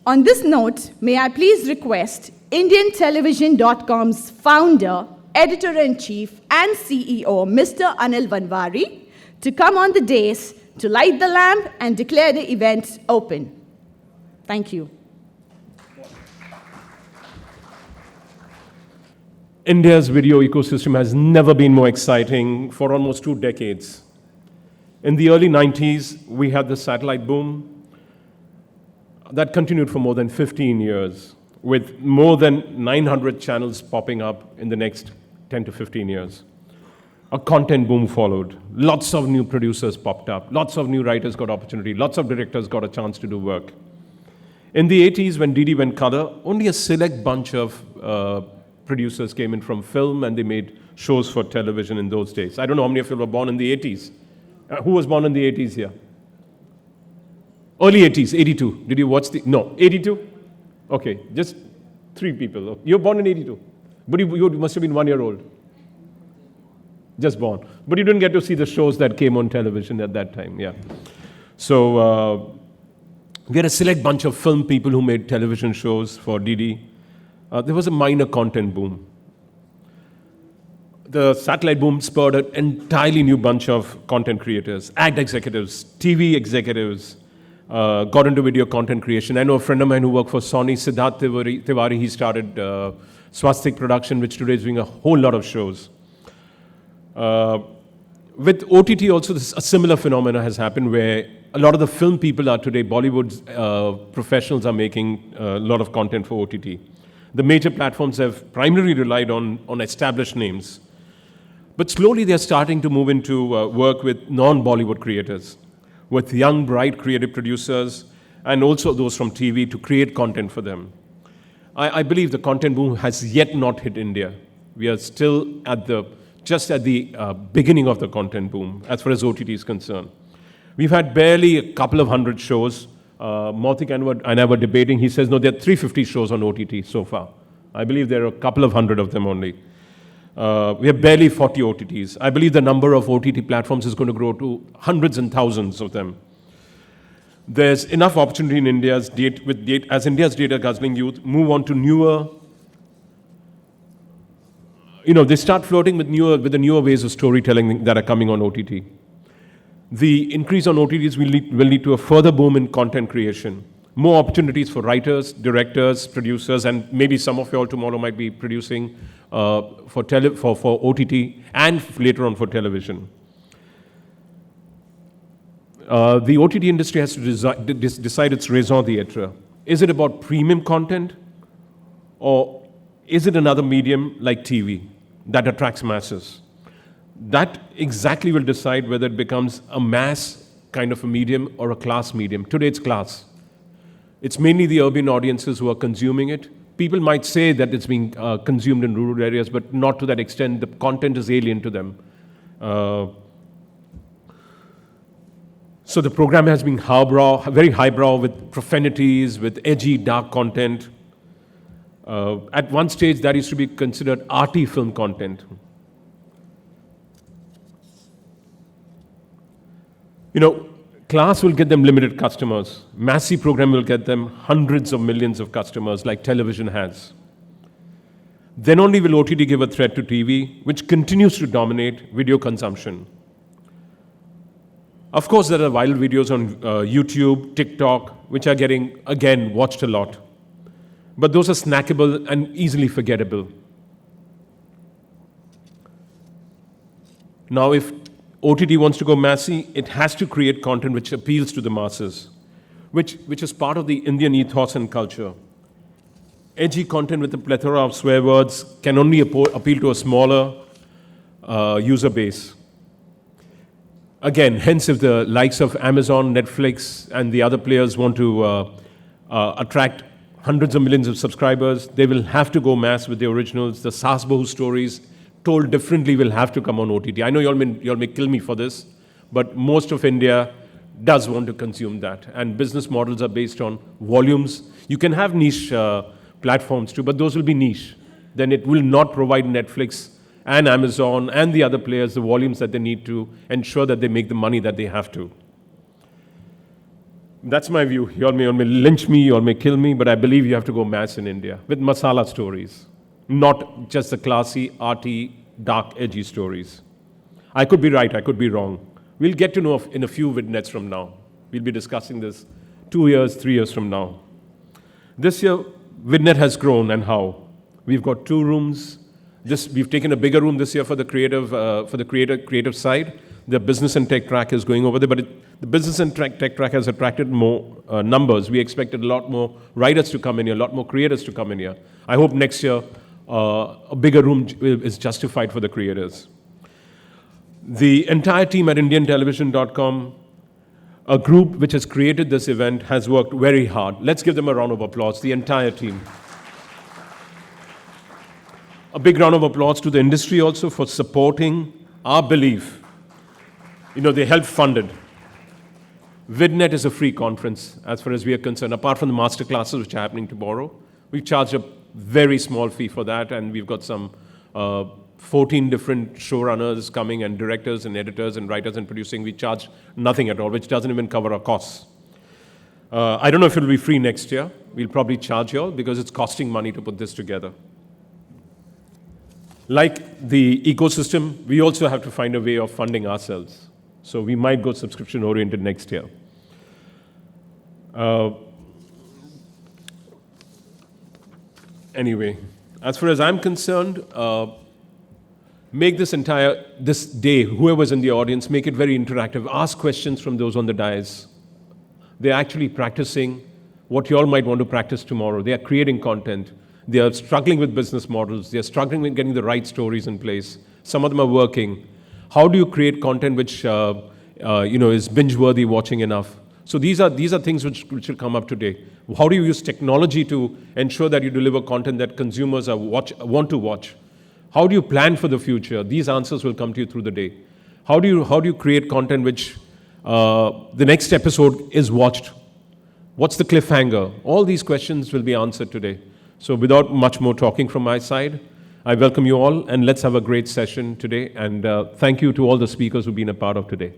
On this note, may I please request IndianTelevision.com's founder, editor-in-chief, and CEO, Mr. Anil Wanvari, to come on the dais to light the lamp and declare the event open. Thank you. India's video ecosystem has never been more exciting for almost 2 decades. In the early 90s, we had the satellite boom that continued for more than 15 years, with more than 900 channels popping up in the next 10 to 15 years. A content boom followed. Lots of new producers popped up. Lots of new writers got opportunity. Lots of directors got a chance to do work. In the 80s, when DD went color, only a select bunch of producers came in from film, and they made shows for television in those days. I don't know how many of you were born in the 80s. Who was born in the 80s here? Early 80s, 82. Did you watch the... No, 82? Okay, just 3 people. You were born in 82. But you must have been 1 year old. Just born. But you didn't get to see the shows that came on television at that time, yeah. So we had a select bunch of film people who made television shows for DD. There was a minor content boom. The satellite boom spurred an entirely new bunch of content creators, ad executives, TV executives, got into video content creation. I know a friend of mine who worked for Sony, Siddharth Tiwari, he started Swastik Production, which today is doing a whole lot of shows. With OTT also, a similar phenomena has happened where a lot of the film people are today, Bollywood professionals are making a lot of content for OTT. The major platforms have primarily relied on established names. But slowly they're starting to move into work with non-Bollywood creators, with young, bright, creative producers, and also those from TV to create content for them. I believe the content boom has yet not hit India. We are still just at the beginning of the content boom, as far as OTT is concerned. We've had barely a couple of hundred shows. Mautik and I were debating. He says, no, there are 350 shows on OTT so far. I believe there are a couple of hundred of them only. We have barely 40 OTTs. I believe the number of OTT platforms is going to grow to hundreds and thousands of them. There's enough opportunity in India's as India's data guzzling youth move on to newer, they start flirting with the newer ways of storytelling that are coming on OTT. The increase on OTTs will lead to a further boom in content creation. More opportunities for writers, directors, producers, and maybe some of you all tomorrow might be producing for OTT and later on for television. The OTT industry has to decide its raison d'etre. Is it about premium content, or is it another medium like TV that attracts masses? That exactly will decide whether it becomes a mass kind of a medium or a class medium. Today it's class. It's mainly the urban audiences who are consuming it. People might say that it's being consumed in rural areas, but not to that extent. The content is alien to them. So the program has been very highbrow, with profanities, with edgy, dark content. At one stage, that used to be considered arty film content. Class will get them limited customers. Massy program will get them hundreds of millions of customers, like television has. Then only will OTT give a threat to TV, which continues to dominate video consumption. Of course, there are viral videos on YouTube, TikTok, which are getting, again, watched a lot. But those are snackable and easily forgettable. Now, if OTT wants to go massy, it has to create content which appeals to the masses, which is part of the Indian ethos and culture. Edgy content with a plethora of swear words can only appeal to a smaller user base. Again, hence if the likes of Amazon, Netflix, and the other players want to attract hundreds of millions of subscribers, they will have to go mass with the originals. The Saas Bahu stories told differently will have to come on OTT. I know y'all may kill me for this, but most of India does want to consume that. And business models are based on volumes. You can have niche platforms too, but those will be niche. Then it will not provide Netflix and Amazon and the other players the volumes that they need to ensure that they make the money that they have to. That's my view. You all may lynch me, you all may kill me, but I believe you have to go mass in India with masala stories, not just the classy, arty, dark, edgy stories. I could be right, I could be wrong. We'll get to know in a few Vidnets from now. We'll be discussing this 2 years, 3 years from now. This year, Vidnet has grown, and how? We've got 2 rooms. We've taken a bigger room this year for the creative side. The business and tech track is going over there, but the business and tech track has attracted more numbers. We expected a lot more writers to come in here, a lot more creators to come in here. I hope next year a bigger room is justified for the creators. The entire team at IndianTelevision.com, a group which has created this event, has worked very hard. Let's give them a round of applause, the entire team. A big round of applause to the industry also for supporting our belief. They help fund it. Vidnet is a free conference as far as we are concerned. Apart from the master classes which are happening tomorrow, we charge a very small fee for that, and we've got some 14 different showrunners coming, and directors and editors and writers and producing. We charge nothing at all, which doesn't even cover our costs. I don't know if it'll be free next year. We'll probably charge you all because it's costing money to put this together. Like the ecosystem, we also have to find a way of funding ourselves. So we might go subscription-oriented next year. Anyway, as far as I'm concerned, make this day, whoever's in the audience, make it very interactive. Ask questions from those on the dais. They're actually practicing what you all might want to practice tomorrow. They are creating content. They are struggling with business models. They are struggling with getting the right stories in place. Some of them are working. How do you create content which is binge-worthy, watching enough? So these are things which will come up today. How do you use technology to ensure that you deliver content that consumers want to watch? How do you plan for the future? These answers will come to you through the day. How do you create content which the next episode is watched? What's the cliffhanger? All these questions will be answered today. So without much more talking from my side, I welcome you all, and let's have a great session today. And thank you to all the speakers who've been a part of today.